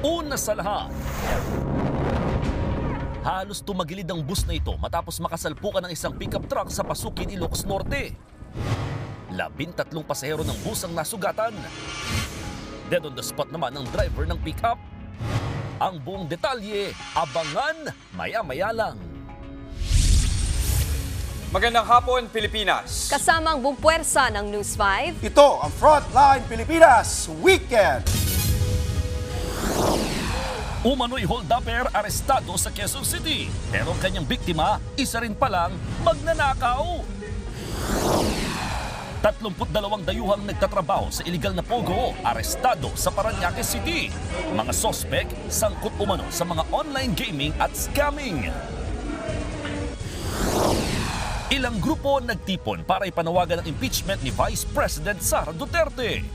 Una sa lahat, halos tumagilid ang bus na ito matapos makasalpukan ng isang pickup truck sa Pasukin, Ilocos Norte. 13 pasahero ng bus ang nasugatan. Dead on the spot naman ang driver ng pickup. Ang buong detalye, abangan maya-maya lang. Magandang hapon, Pilipinas. Kasama ang buong puwersa ng News 5. Ito ang Frontline Pilipinas Weekend. Umano'y hold-upper arestado sa Quezon City. Pero kanyang biktima, isa rin palang magnanakaw. 32 dayuhang nagtatrabaho sa iligal na pogo, arestado sa Parañaque City. Mga sospek, sangkot umano sa mga online gaming at scamming. Ilang grupo nagtipon para ipanawagan ang impeachment ni Vice President Sara Duterte.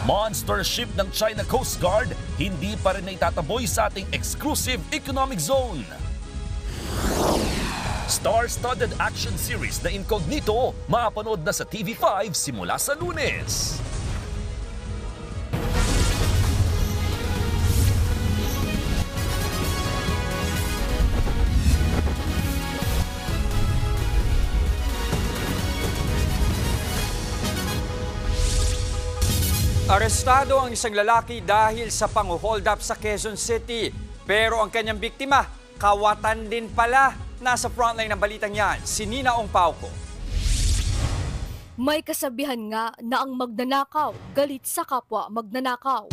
Monster ship ng China Coast Guard hindi pa rin naitataboy sa ating exclusive economic zone. Star-studded action series na Incognito mapanood na sa TV5 simula sa Lunes. Arestado ang isang lalaki dahil sa pang-hold up sa Quezon City. Pero ang kanyang biktima, kawatan din pala. Nasa frontline ng balitang yan, si Nina Ong Pauco. May kasabihan nga na ang magnanakaw, galit sa kapwa magnanakaw.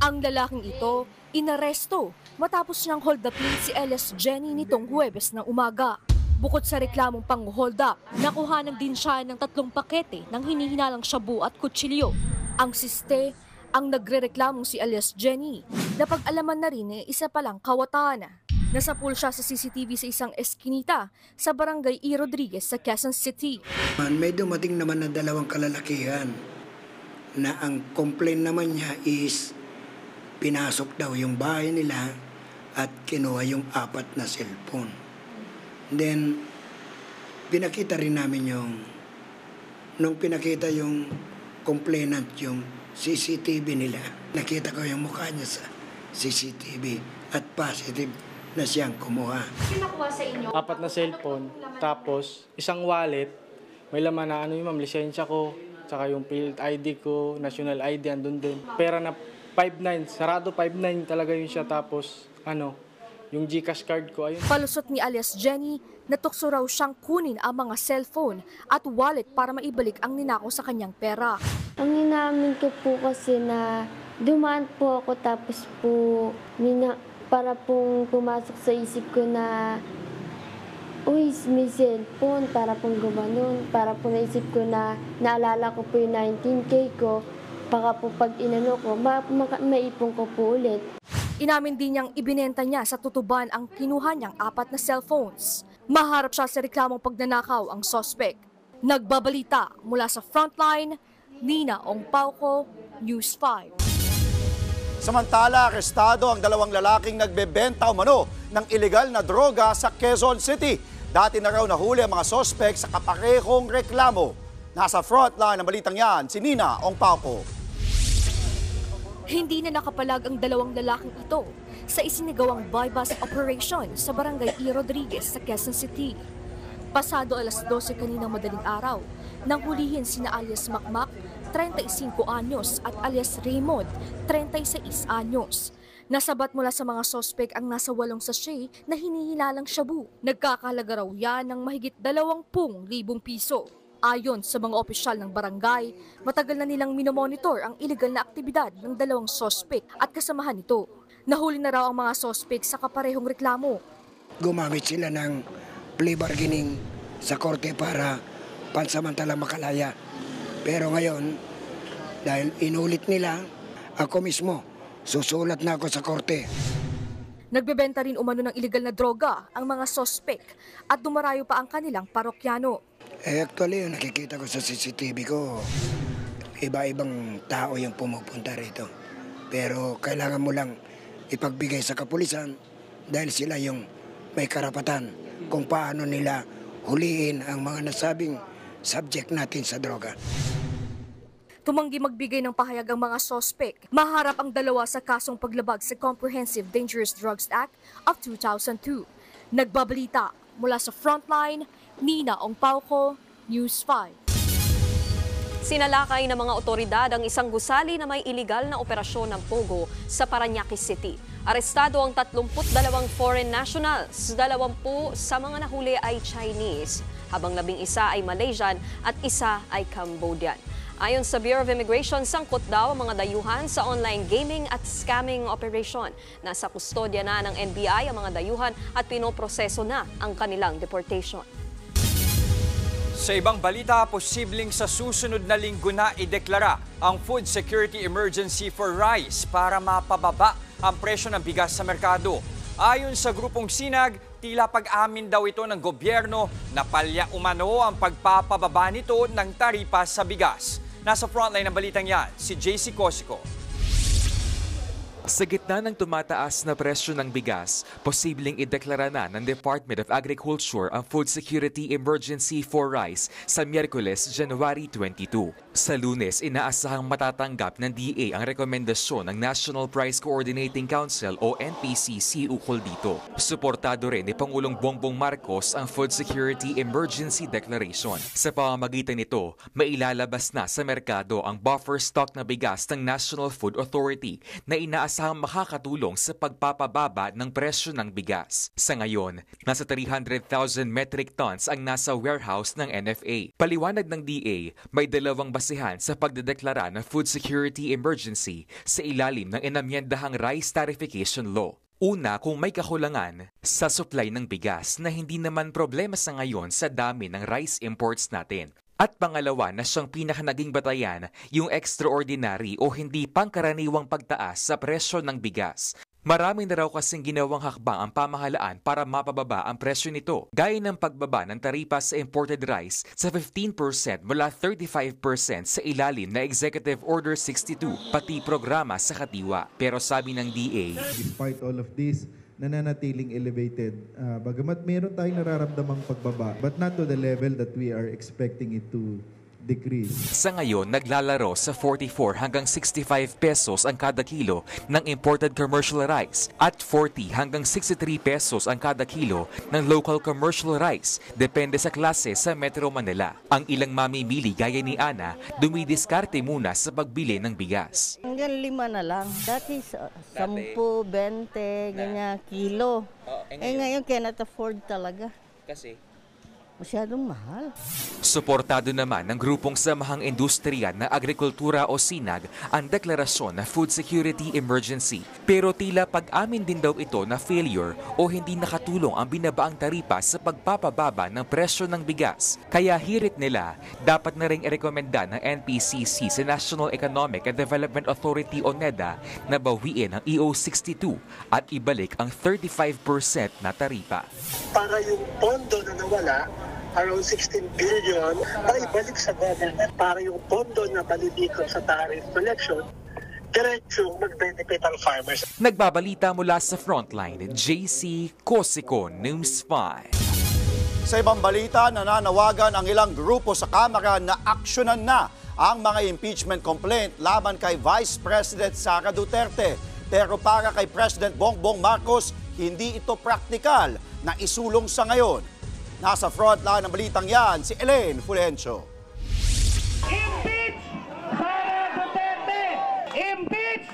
Ang lalaking ito, inaresto matapos niyang hold upin si Elias Jenny nitong Huwebes ng umaga. Bukod sa reklamong pang-hold up, nakuhanan din siya ng 3 pakete ng hinihinalang shabu at kutsilyo. Ang siste, ang nagrereklamong si Elias Jenny, na pag-alaman na rin isa palang kawatan. Nasapul siya sa CCTV sa isang eskinita sa Barangay E. Rodriguez sa Quezon City. May dumating naman na 2 kalalakihan na ang complaint naman niya is pinasok daw yung bahay nila at kinuha yung 4 na cellphone. Then, pinakita rin namin nung pinakita yung complainant yung CCTV nila. Nakita ko yung mukha niya sa CCTV at positive na siyang kumuha. Pinakuha sa inyo? 4 na cellphone, tapos isang wallet, may laman na yung lisensya ko, tsaka yung field ID ko, national ID, andun din. Pera na 5.9, sarado 5.9 talaga yun siya, tapos yung GCash card ko, ayun. Palusot ni alias Jenny, natukso raw siyang kunin ang mga cellphone at wallet para maibalik ang ninakaw sa kanyang pera. Ang inamin ko po kasi na dumaan po ako tapos po para pong pumasok sa isip ko na uy, may cellphone para pong gumanon. Para po naisip ko na naalala ko po yung 19K ko. Baka po pag inano ko, maipon ko po ulit. Inamin din niyang ibinenta niya sa tutuban ang kinuha niyang 4 na cellphones. Maharap siya sa reklamong pagnanakaw ang suspect. Nagbabalita mula sa Frontline, Nina Ong Pauco, News 5. Samantala, arestado ang 2 lalaking nagbebenta umano ng ilegal na droga sa Quezon City. Dati na raw nahuli ang mga sospek sa kaparehong reklamo. Nasa frontline ng balitang yan, si Nina Ong Pauco. Hindi na nakapalag ang 2 lalaking ito sa isinagawang buy-bust operation sa Barangay E. Rodriguez sa Quezon City. Pasado alas 12 kaninang madaling araw, nang hulihin sina alias Makmak, 35 anyos at alias Raymond, 36 anyos. Nasabat mula sa mga sospek ang nasa 8 sachet na hinihilalang shabu. Nagkakahalaga raw yan ng mahigit 20,000 piso. Ayon sa mga opisyal ng barangay, matagal na nilang minomonitor ang iligal na aktibidad ng 2 sospek at kasamahan nito. Nahuli na raw ang mga sospek sa kaparehong reklamo. Gumamit sila ng plea bargaining sa korte para pansamantalang makalaya. Pero ngayon, dahil inulit nila, ako mismo, susulat na ako sa korte. Nagbebenta rin umano ng iligal na droga ang mga sospek at dumarayo pa ang kanilang parokyano. Actually, yung nakikita ko sa CCTV ko, iba-ibang tao yung pumupunta rito. Pero kailangan mo lang ipagbigay sa kapulisan dahil sila yung may karapatan kung paano nila huliin ang mga nasabing subject natin sa droga. Tumanggi magbigay ng pahayag ang mga sospek. Maharap ang dalawa sa kasong paglabag sa Comprehensive Dangerous Drugs Act of 2002. Nagbabalita mula sa Frontline, Nina Ongpauco, News 5. Sinalakay ng mga otoridad ang isang gusali na may iligal na operasyon ng Pogo sa Parañaque City. Arestado ang 32 foreign nationals, 20 sa mga nahuli ay Chinese, habang 11 ay Malaysian at isa ay Cambodian. Ayon sa Bureau of Immigration, sangkot daw ang mga dayuhan sa online gaming at scamming operation. Nasa kustodya na ng NBI ang mga dayuhan at pinoproseso na ang kanilang deportation. Sa ibang balita, posibleng sa susunod na linggo na ideklara ang Food Security Emergency for Rice para mapababa ang presyo ng bigas sa merkado. Ayon sa grupong Sinag, tila pag-amin daw ito ng gobyerno na palya umano ang pagpapababa nito ng taripa sa bigas. Nasa frontline ng balitang yan, si JC Cosico. Sa gitna ng tumataas na presyo ng bigas, posibleng ideklara na ng Department of Agriculture ang Food Security Emergency for Rice sa Miyerkules, January 22. Sa Lunes, inaasahang matatanggap ng DA ang rekomendasyon ng National Price Coordinating Council o NPCC ukol dito. Suportado rin ni Pangulong Bongbong Marcos ang Food Security Emergency Declaration. Sa pamamagitan nito, mailalabas na sa merkado ang buffer stock na bigas ng National Food Authority na inaasahang makakatulong sa pagpapababa ng presyo ng bigas. Sa ngayon, nasa 300,000 metric tons ang nasa warehouse ng NFA. Paliwanag ng DA, may dalawang basihan sa pagdedeklara ng food security emergency sa ilalim ng inamyendahang rice tarification law. Una, kung may kakulangan sa supply ng bigas na hindi naman problema sa ngayon sa dami ng rice imports natin. At pangalawa na siyang pinakanaging batayan, yung extraordinary o hindi pangkaraniwang pagtaas sa presyo ng bigas. Marami na raw kasing ginawang hakbang ang pamahalaan para mapababa ang presyo nito, gaya ng pagbaba ng taripa sa imported rice sa 15% mula 35% sa ilalim na Executive Order 62, pati programa sa katiwa. Pero sabi ng DA, despite all of this, nananatiling elevated. Bagamat meron tayong nararamdamang pagbaba, but not to the level that we are expecting it to decrease. Sa ngayon, naglalaro sa 44 hanggang 65 pesos ang kada kilo ng imported commercial rice at 40 hanggang 63 pesos ang kada kilo ng local commercial rice, depende sa klase sa Metro Manila. Ang ilang mamimili gaya ni Ana, dumidiskarte muna sa pagbili ng bigas. Hanggang 5 na lang. Dati 10, 20, ganyan, kilo. Ngayon cannot afford talaga. Kasi? Masyadong mahal. Suportado naman ng grupong Samahang Industriya na Agrikultura o SINAG ang deklarasyon na food security emergency. Pero tila pag-amin din daw ito na failure o hindi nakatulong ang binabaang taripa sa pagpapababa ng presyo ng bigas. Kaya hirit nila, dapat na ring irekomenda ng NPCC sa National Economic and Development Authority o NEDA na bawiin ang EO62 at ibalik ang 35% na taripa. Para yung pondo na nawala, around 16 billion, ay ibalik sa government para yung pondo na balibikot sa tariff collection, diretsong mag-benefit ang farmers. Nagbabalita mula sa Frontline, JC Cosico, News 5. Sa ibang balita, nananawagan ang ilang grupo sa Kamara na aksyonan na ang mga impeachment complaint laban kay Vice President Sara Duterte. Pero para kay President Bongbong Marcos, hindi ito praktikal na isulong sa ngayon. Nasa frontline ng balitang yan, si Elaine Fulgencio. Impeach Sara Duterte! Impeach!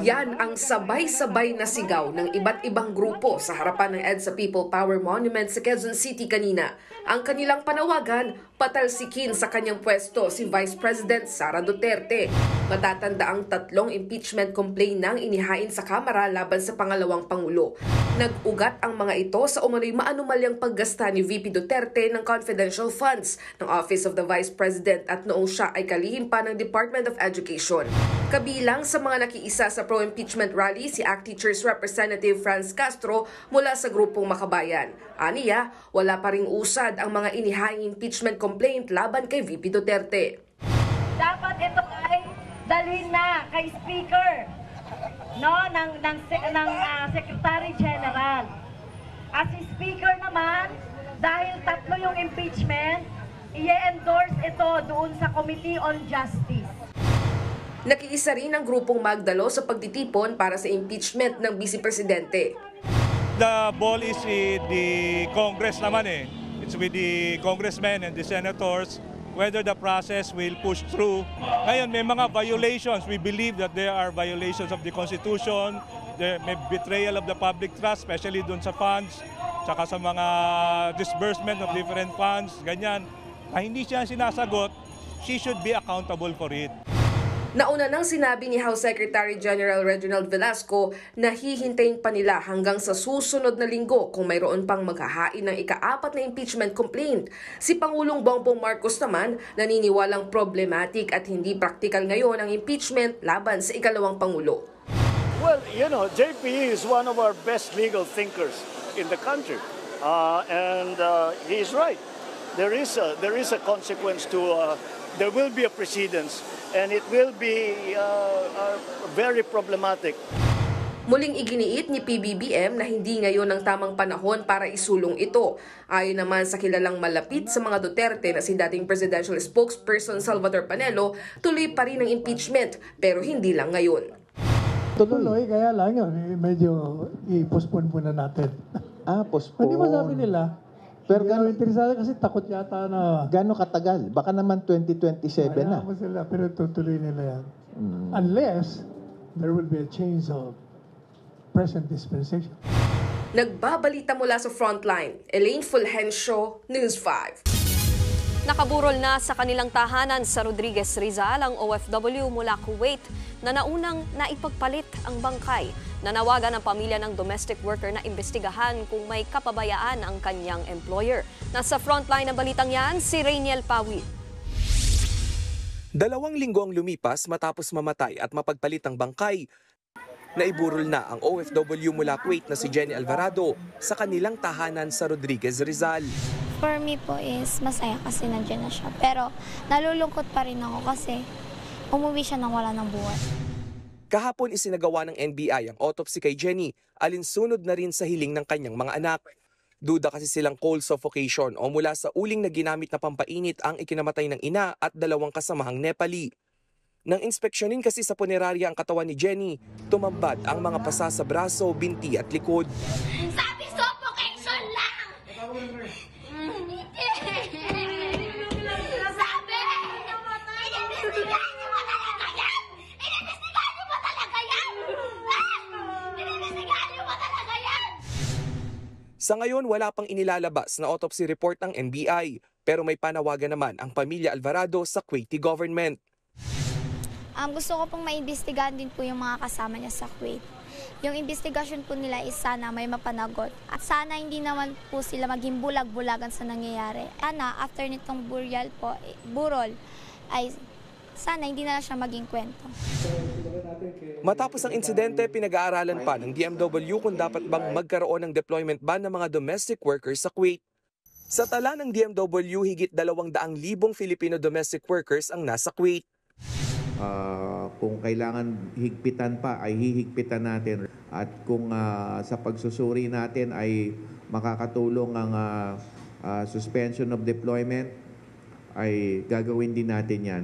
Yan ang sabay-sabay na sigaw ng iba't ibang grupo sa harapan ng EDSA People Power Monument sa Quezon City kanina. Ang kanilang panawagan, patalsikin sa kanyang pwesto si Vice President Sara Duterte. Matatanda ang 3 impeachment complaint nang inihain sa Kamara laban sa pangalawang Pangulo. Nag-ugat ang mga ito sa umano'y maanumalyang paggasta ni VP Duterte ng confidential funds ng Office of the Vice President at noong siya ay kalihim pa ng Department of Education. Kabilang sa mga nakiisa sa pro-impeachment rally si ACT Teachers Representative Franz Castro mula sa grupong Makabayan. Aniya, wala pa ring usad ang mga inihaing impeachment complaint laban kay VP Duterte. Dapat ito ay dalhin na kay Speaker ng Secretary General. As si Speaker naman, dahil 3 yung impeachment, i-endorse ito doon sa Committee on Justice. Nakiisa rin ang grupong magdalo sa pagtitipon para sa impeachment ng Vice Presidente. The ball is with the Congress naman eh. It's with the congressmen and the senators whether the process will push through. Ngayon may mga violations. We believe that there are violations of the Constitution. There may betrayal of the public trust, especially dun sa funds, tsaka sa mga disbursement of different funds, ganyan. Hindi siya sinasagot, she should be accountable for it. Nauna nang sinabi ni House Secretary General Reginald Velasco na hihintayin pa nila hanggang sa susunod na linggo kung mayroon pang maghahain ng ika-4 na impeachment complaint. Si Pangulong Bongbong Marcos naman naniniwalang problematic at hindi praktikal ngayon ang impeachment laban sa ikalawang Pangulo. Well, you know, JP is one of our best legal thinkers in the country. He is right. There is a consequence to, there will be a precedence. And it will be very problematic. Muling iginiit ni PBBM na hindi ngayon ang tamang panahon para isulong ito. Ayon naman sa kilalang malapit sa mga Duterte na si dating presidential spokesperson Salvador Panelo, tuloy pa rin ang impeachment pero hindi lang ngayon. Tuloy, kaya lang yun, medyo i-postpone muna natin. Postpone. Hindi masabi nila. Pero gano'ng interesado kasi takot yata na... Gano'ng katagal? Baka naman 2027 na. Kaya sila, pero tutuloy nila yan. Unless there will be a change of present dispensation. Nagbabalita mula sa Frontline, Elaine Fulgencio, News 5. Nakaburol na sa kanilang tahanan sa Rodriguez Rizal ang OFW mula Kuwait na naunang naipagpalit ang bangkay. Nanawagan ang pamilya ng domestic worker na imbestigahan kung may kapabayaan ang kanyang employer. Nasa frontline ng balitang yan, si Rainiel Pawi. 2 linggo ang lumipas matapos mamatay at mapagpalit ang bangkay. Naiburol na ang OFW mula Kuwait na si Jenny Alvarado sa kanilang tahanan sa Rodriguez Rizal. For me po is masaya kasi nandiyan na siya. Pero nalulungkot pa rin ako kasi umuwi siya nang wala ng buhay. Kahapon isinagawa ng NBI ang autopsy kay Jenny, alinsunod na rin sa hiling ng kanyang mga anak. Duda kasi silang cold suffocation o mula sa uling na ginamit na pampainit ang ikinamatay ng ina at 2 kasamahang Nepali. Nang inspeksyonin kasi sa punerarya ang katawan ni Jenny, tumambad ang mga pasa sa braso, binti at likod. Sabi suffocation lang! Sa ngayon, wala pang inilalabas na autopsy report ng NBI, pero may panawagan naman ang pamilya Alvarado sa Kuwaiti government. Gusto ko pong maimbestigahan din po yung mga kasama niya sa Kuwait. Yung investigasyon po nila is sana may mapanagot. At sana hindi naman po sila maging bulag-bulagan sa nangyayari. Sana after nitong burol, ay sana hindi na siya maging kwento. Matapos ang insidente, pinag-aaralan pa ng DMW kung dapat bang magkaroon ng deployment ban ng mga domestic workers sa Kuwait. Sa tala ng DMW, higit 200,000 Filipino domestic workers ang nasa Kuwait. Kung kailangan higpitan pa, ay hihigpitan natin. At kung sa pagsusuri natin ay makakatulong ang suspension of deployment, ay gagawin din natin yan.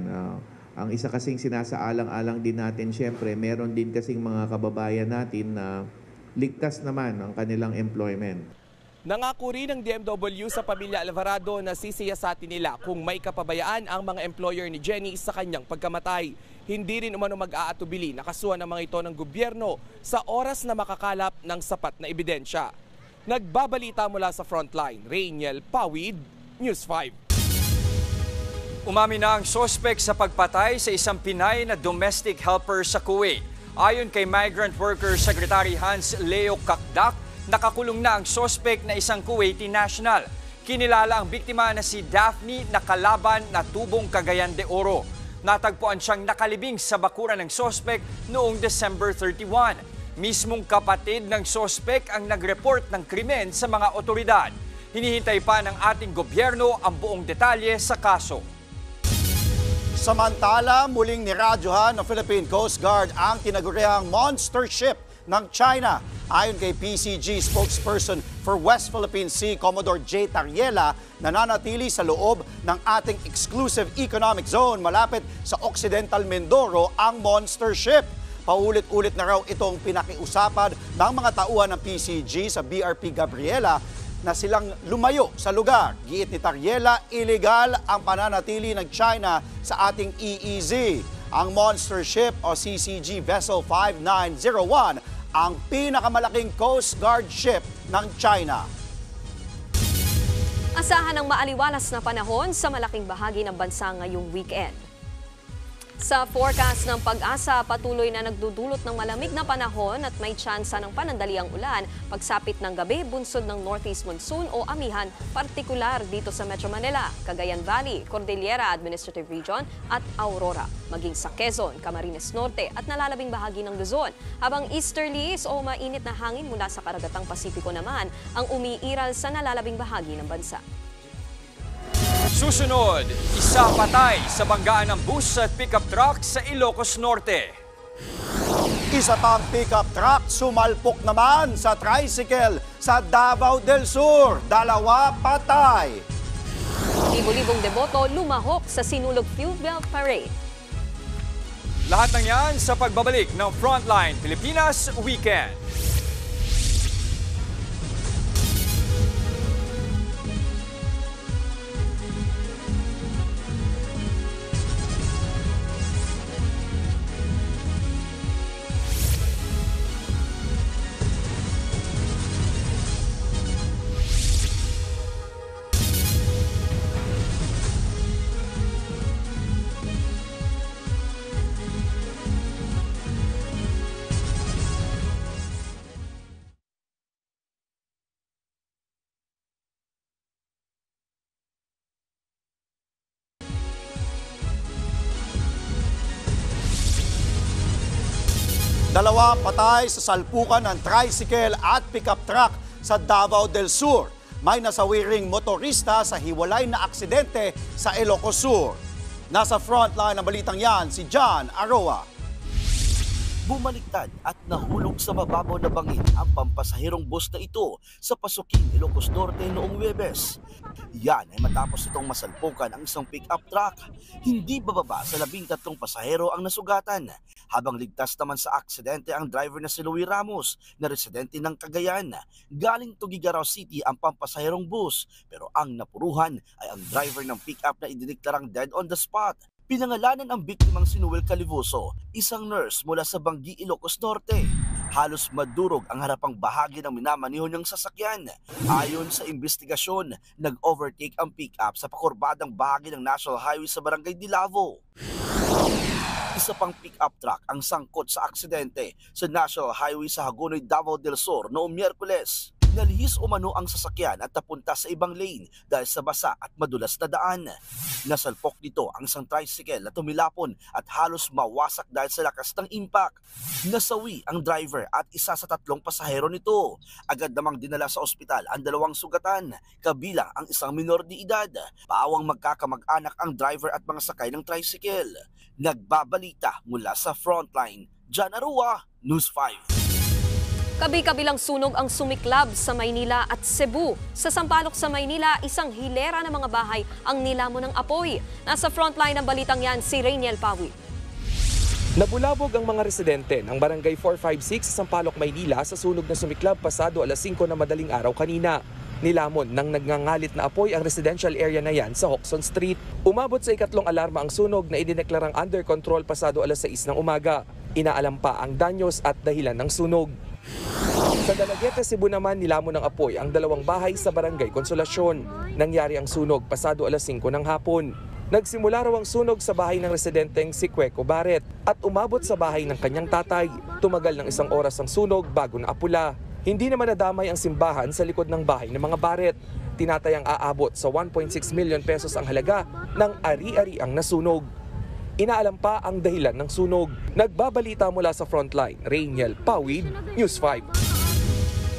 Ang isa kasing sinasaalang-alang din natin, syempre, meron din kasing mga kababayan natin na ligtas naman ang kanilang employment. Nangako rin ng DMW sa pamilya Alvarado na sisiyasatin nila kung may kapabayaan ang mga employer ni Jenny sa kanyang pagkamatay. Hindi rin umano mag-aatubili na kasuhan ng mga ito ng gobyerno sa oras na makakalap ng sapat na ebidensya. Nagbabalita mula sa Frontline, Rainiel Pawid, News 5. Umami na ang sospek sa pagpatay sa isang Pinay na domestic helper sa Kuwait. Ayon kay Migrant Workers Secretary Hans Leo Kakdak, nakakulong na ang sospek na isang Kuwaiti national. Kinilala ang biktima na si Daphne na kalaban na Tubong Cagayan de Oro. Natagpuan siyang nakalibing sa bakuran ng sospek noong December 31. Mismong kapatid ng sospek ang nag-report ng krimen sa mga otoridad. Hinihintay pa ng ating gobyerno ang buong detalye sa kaso. Samantala, muling niradyohan ng Philippine Coast Guard ang tinaguriang monster ship ng China Ayon kay PCG spokesperson for West Philippine Sea, Commodore J. Tariela, nananatili sa loob ng ating exclusive economic zone malapit sa Occidental Mindoro ang monster ship. Paulit-ulit na raw itong pinakiusapan ng mga tauhan ng PCG sa BRP Gabriela na silang lumayo sa lugar. Giit ni Tariela, illegal ang pananatili ng China sa ating EEZ. Ang monster ship o CCG Vessel 5901 ang pinakamalaking Coast Guard ship ng China. Asahan ng maaliwalas na panahon sa malaking bahagi ng bansa ngayong weekend. Sa forecast ng Pag-asa, patuloy na nagdudulot ng malamig na panahon at may tsansa ng panandaliang ulan pagsapit ng gabi bunsod ng Northeast Monsoon o amihan, partikular dito sa Metro Manila, Cagayan Valley, Cordillera Administrative Region at Aurora, maging sa Quezon, Camarines Norte at nalalabing bahagi ng Luzon. Habang easterlies o mainit na hangin mula sa karagatang Pasipiko naman ang umiiral sa nalalabing bahagi ng bansa. Susunod, isa patay sa banggaan ng bus at pickup truck sa Ilocos Norte. Isa pang pickup truck sumalpok naman sa tricycle sa Davao del Sur. 2 patay. Libo-libong deboto lumahok sa Sinulog Fuel Belt Parade. Lahat ng yan sa pagbabalik ng Frontline Pilipinas Weekend. Dalawa patay sa salpukan ng tricycle at pickup truck sa Davao del Sur. May nasawiring motorista sa hiwalay na aksidente sa Ilocos Sur. Nasa frontline ng balitang yan si John Aroa. Bumaliktad at nahulog sa mababaw na bangin ang pampasahirong bus na ito sa Pasukin, Ilocos Norte noong Huwebes. Yan ay matapos itong masalpukan ang isang pick-up truck. Hindi bababa sa 13 pasahero ang nasugatan. Habang ligtas naman sa aksidente ang driver na si Louie Ramos na residente ng Cagayan. Galing Tugigaraw City ang pampasahirong bus pero ang napuruhan ay ang driver ng pick-up na idineklarang dead on the spot. Pinangalanan ang biktimang si Noel Calivoso, isang nurse mula sa Banggi, Ilocos Norte. Halos madurog ang harapang bahagi ng minamaneho niyang sasakyan. Ayon sa investigasyon, nag-overtake ang pick-up sa pakurbadang bahagi ng National Highway sa Barangay Dilavo. Isa pang pick-up truck ang sangkot sa aksidente sa National Highway sa Hagonoy, Davao del Sur noong Miyerkules. Nalihis umano ang sasakyan at napunta sa ibang lane dahil sa basa at madulas na daan. Nasalpok nito ang isang tricycle na tumilapon at halos mawasak dahil sa lakas ng impact. Nasawi ang driver at isa sa 3 pasahero nito. Agad namang dinala sa ospital ang 2 sugatan, kabilang ang isang minor de edad. Pawang magkakamag-anak ang driver at mga sakay ng tricycle. Nagbabalita mula sa Frontline, John Arua, News 5. Kabi-kabilang sunog ang sumiklab sa Maynila at Cebu. Sa Sampaloc sa Maynila, isang hilera ng mga bahay ang nilamon ng apoy. Nasa frontline ng balitang yan si Rainiel Pawi. Nabulabog ang mga residente ng Barangay 456 sa Sampaloc, Maynila sa sunog na sumiklab pasado alas 5 na madaling araw kanina. Nilamon ng nagngangalit na apoy ang residential area na yan sa Hoxton Street. Umabot sa 2nd alarma ang sunog na idineklarang under control pasado alas 6 ng umaga. Inaalam pa ang danyos at dahilan ng sunog. Sa Dalaguete, Cebu naman nilamon ng apoy ang 2 bahay sa Barangay Konsolasyon. Nangyari ang sunog pasado alas 5 ng hapon. Nagsimula raw ang sunog sa bahay ng residenteng si Cueco Barret at umabot sa bahay ng kanyang tatay. Tumagal ng 1 oras ang sunog bago naapula. Hindi naman nadamay ang simbahan sa likod ng bahay ng mga Barret. Tinatayang aabot sa 1.6 million pesos ang halaga ng ari-ariang nasunog. Inaalam pa ang dahilan ng sunog. Nagbabalita mula sa Frontline, Rainiel Pawid, News 5.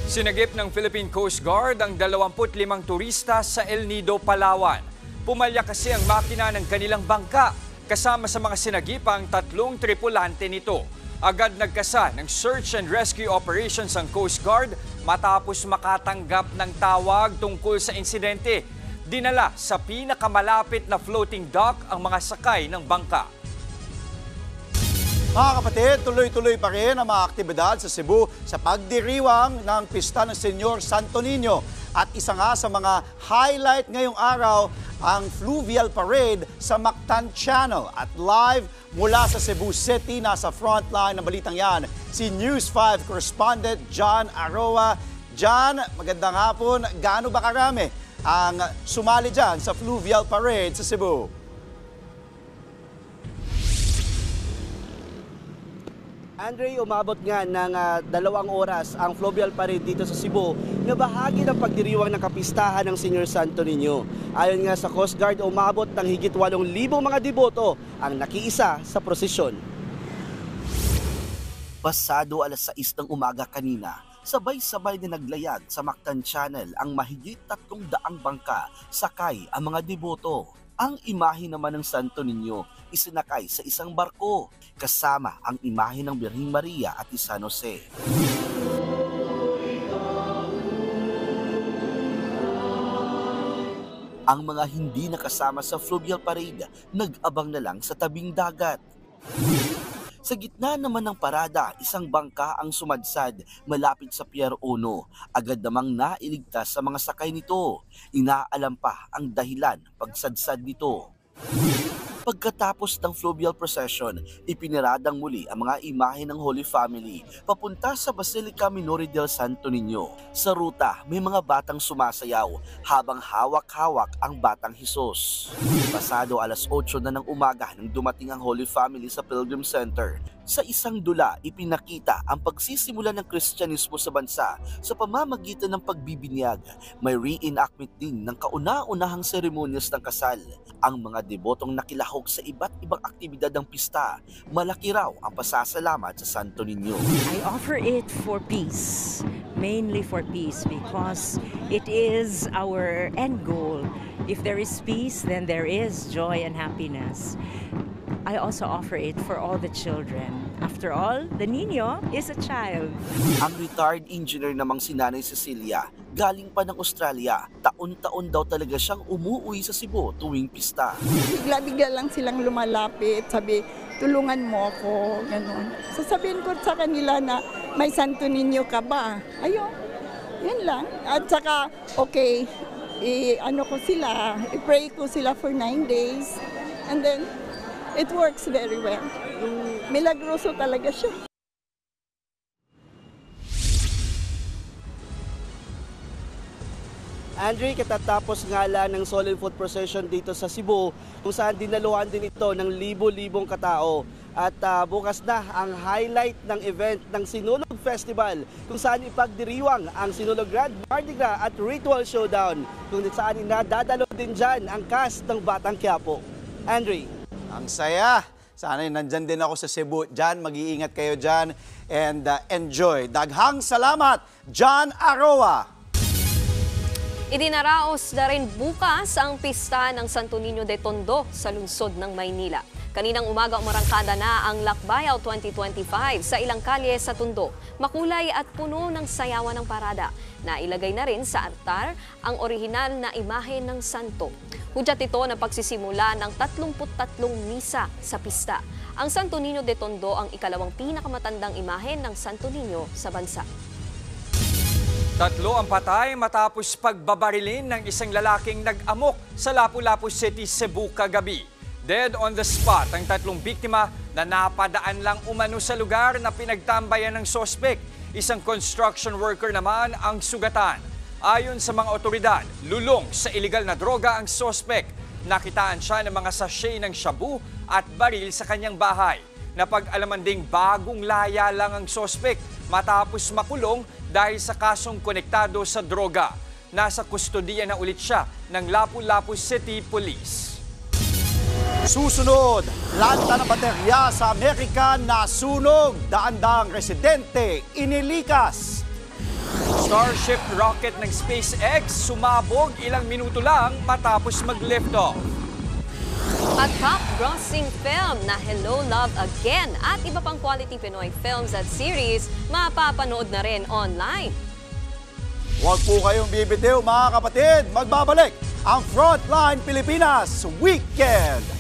Sinagip ng Philippine Coast Guard ang 25 turista sa El Nido, Palawan. Pumalya kasi ang makina ng kanilang bangka kasama sa mga sinagip ang 3 tripulante nito. Agad nagkasa ng search and rescue operations ang Coast Guard matapos makatanggap ng tawag tungkol sa insidente. Dinala sa pinakamalapit na floating dock ang mga sakay ng bangka. Mga kapatid, tuloy-tuloy pa rin ang mga aktibidad sa Cebu sa pagdiriwang ng pista ng Senyor Santo Niño. At isa nga sa mga highlight ngayong araw, ang Fluvial Parade sa Mactan Channel. At live mula sa Cebu City, nasa frontline ng balitang yan, si News 5 correspondent John Aroa. John, magandang hapon. Gaano ba karami ang sumali dyan sa Fluvial Parade sa Cebu? Andre, umabot nga ng 2 oras ang Fluvial Parade dito sa Cebu na bahagi ng pagdiriwang ng kapistahan ng Senyor Santo Niño. Ayon nga sa Coast Guard, umabot ng higit 8,000 mga deboto ang nakiisa sa prosesyon. Pasado alas 6 ng umaga kanina, sabay-sabay na naglayag sa Mactan Channel ang mahigit 300 bangka, sakay ang mga deboto. Ang imahe naman ng Santo Niño isinakay sa isang barko kasama ang imahe ng Birheng Maria at San Jose. Ang mga hindi nakasama sa Fluvial Parade nag-abang na lang sa tabing dagat. Sa gitna naman ng parada, isang bangka ang sumadsad malapit sa Pier 1. Agad namang nailigtas sa mga sakay nito. Inaalam pa ang dahilan pagsadsad nito. Pagkatapos ng Fluvial Procession, ipiniradang muli ang mga imahe ng Holy Family papunta sa Basilica Minore del Santo Niño. Sa ruta, may mga batang sumasayaw habang hawak-hawak ang batang Hesus. Pasado alas 8 na ng umaga nang dumating ang Holy Family sa Pilgrim Center. Sa isang dula, ipinakita ang pagsisimula ng Kristyanismo sa bansa sa pamamagitan ng pagbibinyag. May reenactment din ng kauna-unahang seremonyas ng kasal. Ang mga debotong nakilahok sa iba't ibang aktibidad ng pista, malaki raw ang pasasalamat sa Santo Niño. I offer it for peace, mainly for peace, because it is our end goal. If there is peace, then there is joy and happiness. I also offer it for all the children. After all, the Niño is a child. Ang retired engineer namang si Nanay Cecilia, galing pa ng Australia, taon-taon daw talaga siyang umuwi sa Cebu tuwing pista. Bigla-bigla lang silang lumalapit, sabi, tulungan mo ako, gano'n. Sasabihin ko sa kanila na may Santo Niño ka ba? Ayun, yun lang. At saka, okay, i-pray ko sila for 9 days. And then, it works very well. Milagroso talaga siya. Andre, katatapos nga lang ng Solemn Foot Procession dito sa Cebu, kung saan dinaluhan din ito ng libo-libong katao. At bukas na ang highlight ng event ng Sinulog Festival, kung saan ipagdiriwang ang Sinulog Grand Mardi Gras at Ritual Showdown, kung saan nadadalo din dyan ang cast ng Batang Quiapo. Andre. Ang saya. Sana nandyan din ako sa Cebu. Dyan, mag-iingat kayo dyan and enjoy. Daghang salamat, John Aroa. Idinaraos na rin bukas ang pista ng Santo Niño de Tondo sa lungsod ng Maynila. Kaninang umaga umarangkada na ang Lakbayaw 2025 sa ilang kalye sa Tondo. Makulay at puno ng sayawan ng parada. Nailagay na rin sa altar ang orihinal na imahe ng santo. Hudyat ito na pagsisimula ng 33 misa sa pista. Ang Santo Niño de Tondo ang ikalawang pinakamatandang imahe ng Santo Niño sa bansa. 3 ang patay matapos pagbabarilin ng isang lalaking nag-amok sa Lapu-Lapu City, Cebu kagabi. Dead on the spot ang 3 biktima na napadaan lang umano sa lugar na pinagtambayan ng sospek. Isang construction worker naman ang sugatan. Ayon sa mga otoridad, lulong sa iligal na droga ang sospek. Nakitaan siya ng mga sachet ng shabu at baril sa kanyang bahay. Napag-alaman ding bagong laya lang ang sospek matapos makulong dahil sa kasong konektado sa droga. Nasa kustodiya na ulit siya ng Lapu-Lapu City Police. Susunod, lanta ng baterya sa Amerika nasunog. Daang-daang residente inilikas. Starship rocket ng SpaceX sumabog ilang minuto lang matapos mag-lift off. At top-grossing film na Hello, Love Again at iba pang quality Pinoy films at series mapapanood na rin online. Huwag po kayong bibitiw mga kapatid, magbabalik ang Frontline Pilipinas Weekend.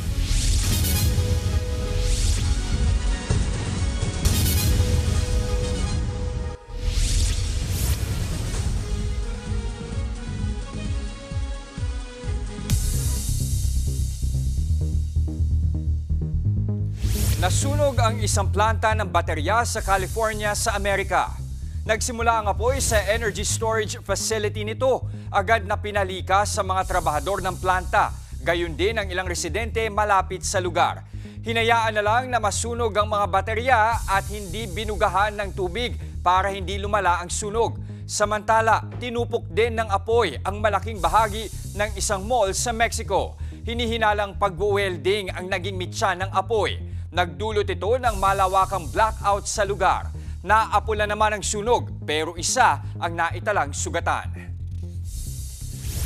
Nasunog ang isang planta ng baterya sa California sa Amerika. Nagsimula ang apoy sa energy storage facility nito. Agad na pinalikas sa mga trabahador ng planta. Gayon din ang ilang residente malapit sa lugar. Hinayaan na lang na masunog ang mga baterya at hindi binugahan ng tubig para hindi lumala ang sunog. Samantala, tinupok din ng apoy ang malaking bahagi ng isang mall sa Mexico. Hinihinalang pag-welding ang naging mitsa ng apoy. Nagdulot ito ng malawakang blackout sa lugar. Naapula naman ang sunog pero isa ang naitalang sugatan.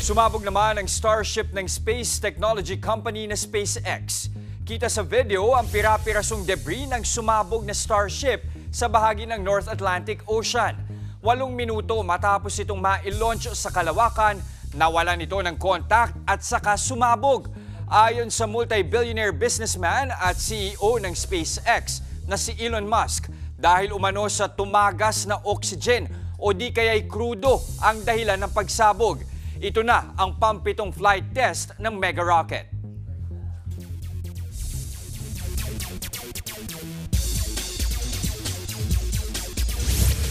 Sumabog naman ang Starship ng space technology company na SpaceX. Kita sa video ang pira-pirasong debris ng sumabog na Starship sa bahagi ng North Atlantic Ocean. 8 minuto matapos itong ma-launch sa kalawakan, nawalan ito ng contact at saka sumabog. Ayon sa multi-billionaire businessman at CEO ng SpaceX na si Elon Musk, dahil umano sa tumagas na oxygen o di kaya'y krudo ang dahilan ng pagsabog. Ito na ang pang-7 flight test ng mega rocket.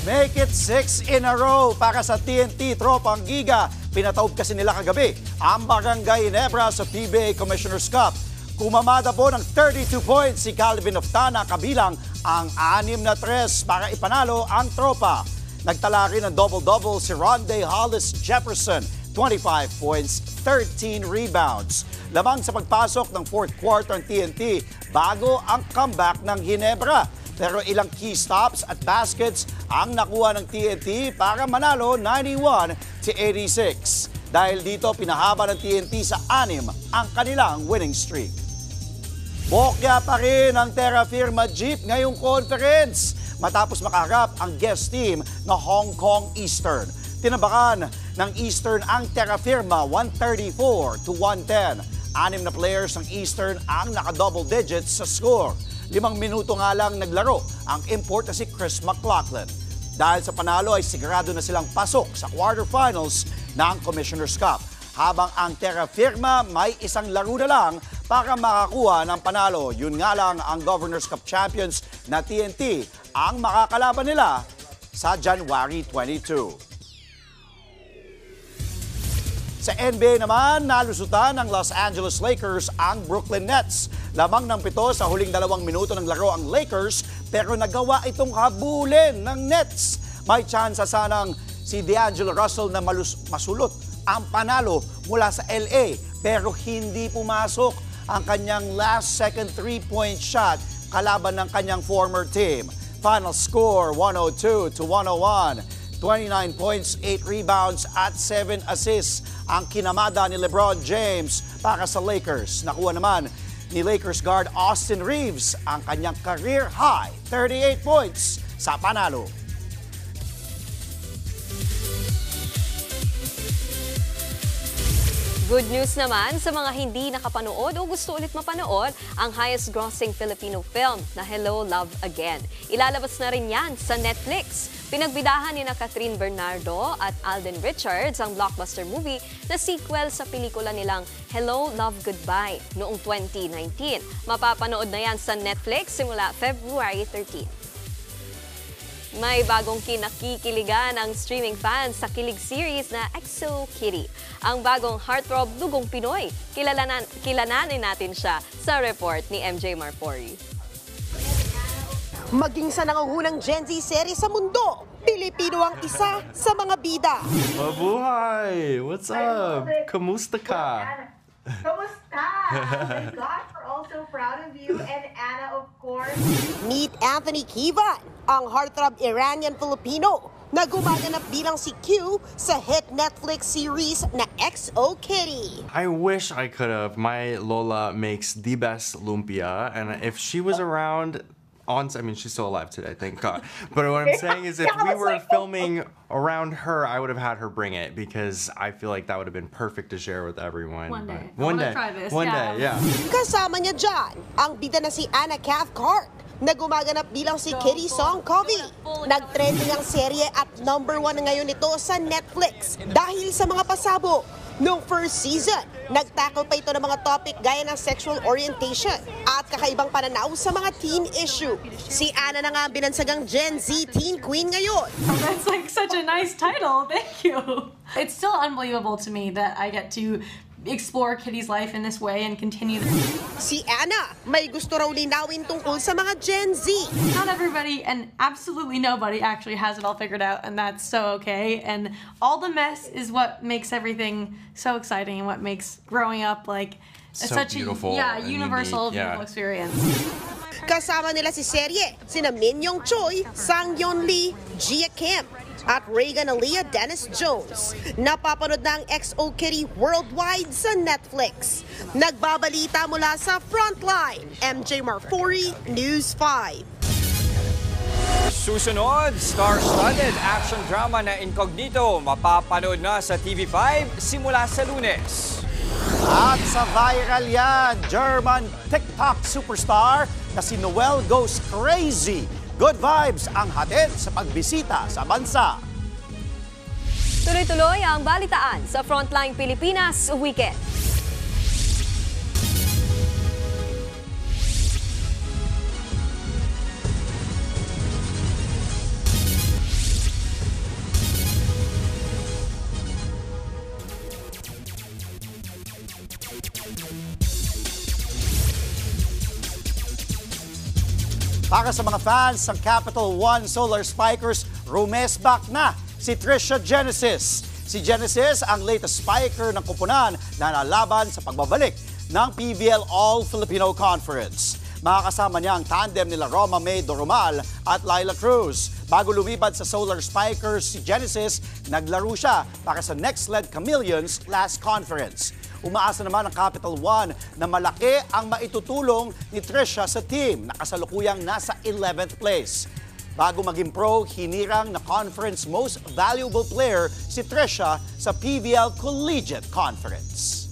Make it 6 in a row para sa TNT Tropang Giga. Pinataob kasi nila kagabi ang Barangay Ginebra sa PBA Commissioner's Cup. Kumamada po ng 32 points si Calvin Oftana kabilang ang 6 na 3 para ipanalo ang tropa. Nagtala rin ng double-double si Ronde Hollis Jefferson, 25 points, 13 rebounds. Lamang sa pagpasok ng fourth quarter ng TNT bago ang comeback ng Ginebra. Pero ilang key stops at baskets ang nakuha ng TNT para manalo 91-86. Dahil dito pinahaba ng TNT sa 6 ang kanilang winning streak. Bokya pa rin ang Terra Firma Jeep ngayong conference matapos makaharap ang guest team na Hong Kong Eastern. Tinabakan ng Eastern ang Terra Firma 134-110. 6 na players ng Eastern ang naka-double digits sa score. 5 minuto nga lang naglaro ang import na si Chris McLaughlin. Dahil sa panalo ay sigurado na silang pasok sa quarterfinals ng Commissioner's Cup. Habang ang Terra Firma may isang laro na lang para makakuha ng panalo. Yun nga lang ang Governor's Cup champions na TNT ang makakalaban nila sa January 22. Sa NBA naman, nalusutan ng Los Angeles Lakers ang Brooklyn Nets. Lamang ng 7 sa huling 2 minuto ng laro ang Lakers pero nagawa itong habulin ng Nets. May tsansa sanang si D'Angelo Russell na masulot ang panalo mula sa LA pero hindi pumasok ang kanyang last second 3-point shot kalaban ng kanyang former team. Final score 102-101. 29 points, 8 rebounds at 7 assists ang kinamada ni LeBron James para sa Lakers. Nakuha naman ni Lakers guard Austin Reeves ang kanyang career high 38 points sa panalo. Good news naman sa mga hindi nakapanood o gusto ulit mapanood ang highest grossing Filipino film na Hello, Love Again. Ilalabas na rin yan sa Netflix. Pinagbidahan ni Catherine Bernardo at Alden Richards ang blockbuster movie na sequel sa pelikula nilang Hello, Love, Goodbye noong 2019. Mapapanood na yan sa Netflix simula February 13. May bagong kinakikiligan ang streaming fans sa kilig series na EXO Kitty. Ang bagong heartthrob dugong Pinoy. Kilalanin natin siya sa report ni MJ Marpori. Maging sa nangungunang Gen Z series sa mundo, Pilipino ang isa sa mga bida. Mabuhay! What's up? Kamusta ka? Kamusta? Oh my gosh, we're all so proud of you. And Anna, of course. Meet Anthony Kivan, ang heartthrob Iranian-Filipino na gumaganap bilang si Q sa hit Netflix series na XO Kitty. I wish I could have. My Lola makes the best lumpia, and if she was around I mean, she's still alive today, thank God. But what I'm saying is if we were filming around her, I would have had her bring it because I feel like that would have been perfect to share with everyone. One day. One day. Try this. One day, yeah. Kasama niya dyan ang bida na si Anna Cathcart na gumaganap bilang si Kitty Songkovy. Nag-trending ang serye at #1 ngayon ito sa Netflix dahil sa mga pasabog. Noong first season, nagtackle pa ito ng mga topic gaya ng sexual orientation at kakaibang pananaw sa mga teen issue. Si Anna na nga ang binansagang Gen Z teen queen ngayon. That's like such a nice title. Thank you. It's still unbelievable to me that I get to explore Kitty's life in this way and continue. Si Anna, may gusto raw linawin tungkol sa mga Gen Z. Not everybody and absolutely nobody actually has it all figured out, and that's so okay. And all the mess is what makes everything so exciting and what makes growing up like such beautiful a and universal, unique, beautiful experience. Kasama nila si serye, sina Min Young Choi, Sang Yeon Lee, Gia Kim, at Reagan Aaliyah Dennis Jones. Napapanood na ang XO Kitty worldwide sa Netflix. Nagbabalita mula sa Frontline, MJ Marfori, News 5. Susunod, star-studded action drama na Incognito mapapanood na sa TV5 simula sa Lunes. At sa viral yan, German TikTok superstar na si Noel Goes Crazy. Good vibes ang hatid sa pagbisita sa bansa. Tuloy-tuloy ang balitaan sa Frontline Pilipinas Weekend. Para sa mga fans ng Capital One Solar Spikers, rumesback na si Trisha Genesis. Si Genesis ang latest spiker ng kupunan na nalaban sa pagbabalik ng PBL All-Filipino Conference. Makakasama niya ang tandem nila Roma May Doromal at Laila Cruz. Bago lumipad sa Solar Spikers, si Genesis naglaro siya para sa Next Led Chameleons last conference. Umaasa naman ang Capital One na malaki ang maitutulong ni Trisha sa team na kasalukuyang nasa 11th place. Bago maging pro, hinirang na Conference Most Valuable Player si Trisha sa PBL Collegiate Conference.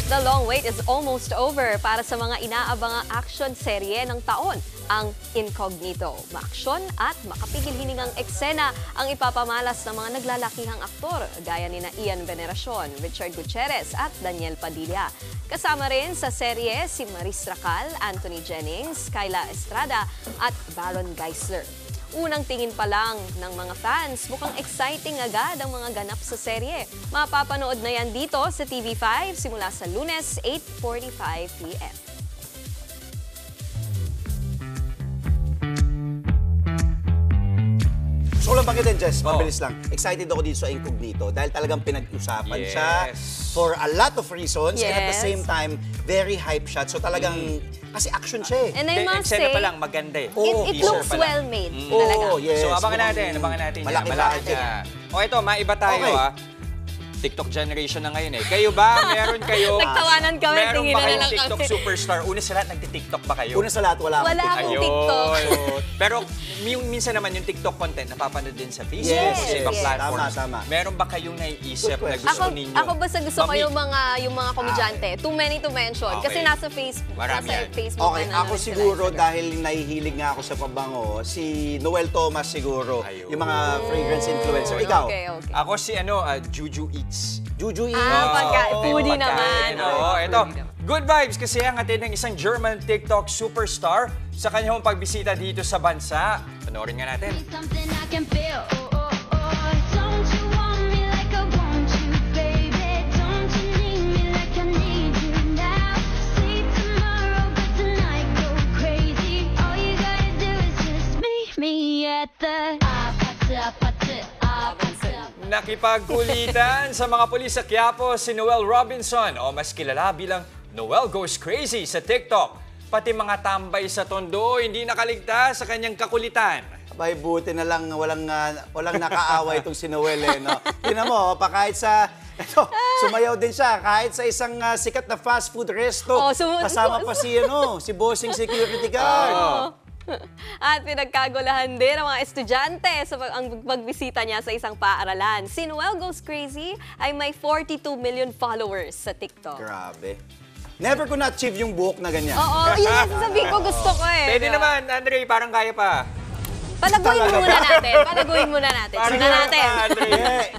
The long wait is almost over para sa mga inaabangang action serye ng taon, ang Incognito. Maaksyon at makapigil-hiningang eksena ang ipapamalas ng mga naglalakihang aktor gaya ni Ian Veneracion, Richard Gutierrez at Daniel Padilla. Kasama rin sa serye si Maris Racal, Anthony Jennings, Kyla Estrada at Baron Geisler. Unang tingin pa lang ng mga fans, mukhang exciting agad ang mga ganap sa serye. Mapapanood na yan dito sa TV5 simula sa Lunes, 8:45 p.m. So lang banggitin, Jess, mabilis lang. Excited ako dito sa Incognito dahil talagang pinag-usapan siya for a lot of reasons and at the same time, very hype siya. So talagang, kasi action siya eh. And I must say, pa lang, maganda eh. It looks well made. Talaga. Yes. So abangan natin Malaki yan. O ito, maiba tayo TikTok generation na ngayon eh. Kayo ba? Meron kayo? Nagtawanan kami, meron tingin ba na kayong lang TikTok kami. superstar? Una sa lahat, nagti-TikTok ba kayo? Una sa lahat, wala akong TikTok. Pero minsan naman yung TikTok content napapanood din sa Facebook Yes, o sa ibang platforms. Tama. Meron ba kayong naiisip na gusto ninyo? Ako basta gusto ko yung mga komedyante. Too many to mention. Kasi nasa Facebook. Marami yan. Facebook Okay, ako siguro dahil nahihilig nga ako sa pabango, si Noel Thomas siguro. Yung mga fragrance influencer. Ikaw? Okay. Ako si Juju Eats. Juju Eats. Foodie naman. Ito. Good vibes kasi ang atin ng isang German TikTok superstar sa kanyang pagbisita dito sa bansa. Panoorin nga natin. Nakipagkulitan sa mga pulis sa Quiapo si Noel Robinson o mas kilala bilang Noel Goes Crazy sa TikTok. pati mga tambay sa Tondo hindi nakaligtas sa kanyang kakulitan. Abay, buti na lang walang nakaaway itong si Noel no? Tingnan mo, kahit sa sumayaw din siya kahit sa isang sikat na fast food resto. Kasama pa si bossing security guard. At pinagkagulahan din ang mga estudyante sa pagbisita niya sa isang paaralan. Si Noel Goes Crazy ay may 42 million followers sa TikTok. Grabe. Never ko na-achieve yung buhok na ganyan. Oo, yun yung sasabihin ko, gusto ko eh. Pwede naman, Andre, parang kaya pa. Palaguin muna natin. Palaguin muna natin. Tingnan natin.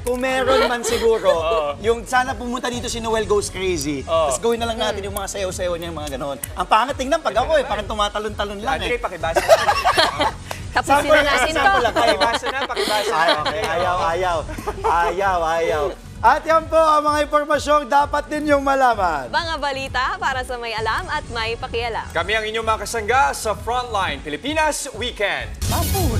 Kung meron man siguro, yung sana pumunta dito si Noel Goes Crazy, tapos gawin na lang natin yung mga sayaw-sayaw niya, yung mga ganon. Ang pangat tingnan pag ako parang tumatalon-talon lang Andre, pakibasa na. Tapusin na natin to. Pakibasa na, pakibasa na. Ayaw. At yan po ang mga impormasyong dapat ninyong malaman. Mga balita para sa may alam at may pakialam. Kami ang inyong mga kasangga sa Frontline Pilipinas Weekend. Ampun!